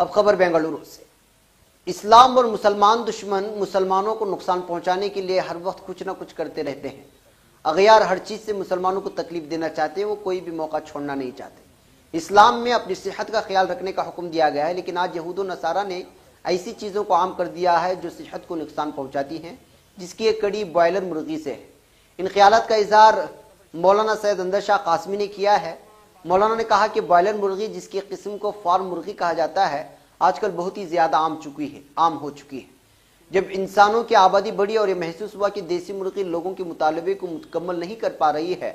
اب خبر بنگلورو سے۔ اسلام اور مسلمان دشمن مسلمانوں کو نقصان پہنچانے کے لیے ہر وقت کچھ نہ کچھ کرتے رہتے ہیں۔ اغیار ہر چیز سے مسلمانوں کو تکلیف دینا چاہتے ہیں، وہ کوئی بھی موقع چھوڑنا نہیں چاہتے۔ اسلام میں اپنی صحت کا خیال رکھنے کا حکم دیا گیا ہے، لیکن آج یہود و نصارہ نے ایسی چیزوں کو عام کر دیا ہے جو صحت کو نقصان پہنچاتی ہیں، جس کی ایک کڑی بوائلر مرغی سے ہے۔ ان خیالات کا اظہار مولانا سید اندر شاہ قاسمی نے کیا ہے۔ مولانا نے کہا کہ بوائلر مرغی، جس کی قسم کو فارم مرغی کہا جاتا ہے، آج کل بہت ہی زیادہ عام ہو چکی ہے۔ جب انسانوں کی آبادی بڑھی اور یہ محسوس ہوا کہ دیسی مرغی لوگوں کے مطالبے کو مکمل نہیں کر پا رہی ہے،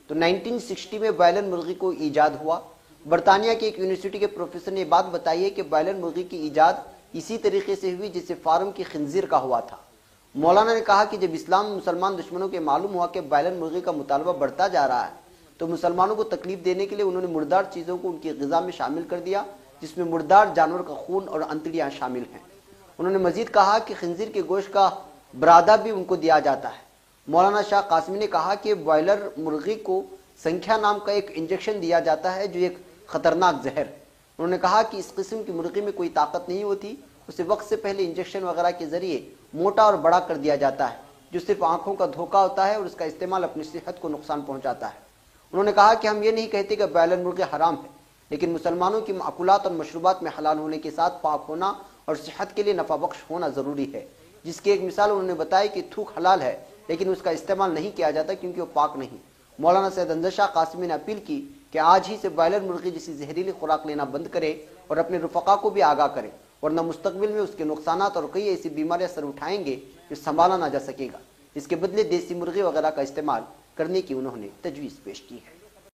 تو 1960 میں بوائلر مرغی کو ایجاد ہوا۔ برطانیہ کی ایک یونیورسٹی کے پروفیسر نے یہ بات بتائی ہے کہ بوائلر مرغی کی ایجاد اسی طریقے سے ہوئی جس سے فارم کی خنزیر کا ہوا تھا۔ مولانا نے کہا کہ جب اسلام مسلمان دشمنوں کے معلوم ہوا کہ بوائلر مرغی کا مطالبہ بڑھتا جا رہا ہے، تو مسلمانوں کو تکلیف دینے کے لیے انہوں نے مردار چیزوں کو ان کی غذا میں شامل کر دیا، جس میں مردار جانور کا خون اور انتڑیاں شامل ہیں۔ انہوں نے مزید کہا کہ خنزیر کے گوشت کا برادہ بھی ان کو دیا جاتا ہے۔ مولانا شاہ قاسمی نے کہا کہ بوائلر مرغی کو سنکھیا نام کا ایک انجیکشن دیا جاتا ہے جو ایک خطرناک زہر۔ انہوں نے کہا کہ اس قسم کی مرغی میں کوئی طاقت نہیں ہوتی، اسے وقت سے پہلے انجیکشن وغیرہ کے ذریعے موٹا اور بڑا کر دیا جاتا ہے، جو صرف آنکھوں کا دھوکہ ہوتا ہے اور اس کا استعمال اپنی صحت کو نقصان پہنچاتا ہے۔ انہوں نے کہا کہ ہم یہ نہیں کہتے کہ بوائلر مرغی حرام ہے، لیکن مسلمانوں کی معقولات اور مشروبات میں حلال ہونے کے ساتھ پاک ہونا اور صحت کے لیے نفع بخش ہونا ضروری ہے، جس کی ایک مثال انہوں نے بتائی کہ تھوک حلال ہے لیکن اس کا استعمال نہیں کیا جاتا کیونکہ وہ پاک نہیں۔ مولانا سید اندر شاہ قاسمی نے اپیل کی کہ آج ہی سے بوائلر مرغی جیسی زہریلی خوراک لینا بند کرے اور اپنے رفقا کو بھی آگاہ کرے، ورنہ مستقبل میں اس کے نقصانات اور کئی ایسی بیماریاں سر اٹھائیں گے جو سنبھالا نہ جا سکے گا۔ اس کے بدلے دیسی مرغی وغیرہ کا استعمال کرنے کی انہوں نے تجویز پیش کی ہے۔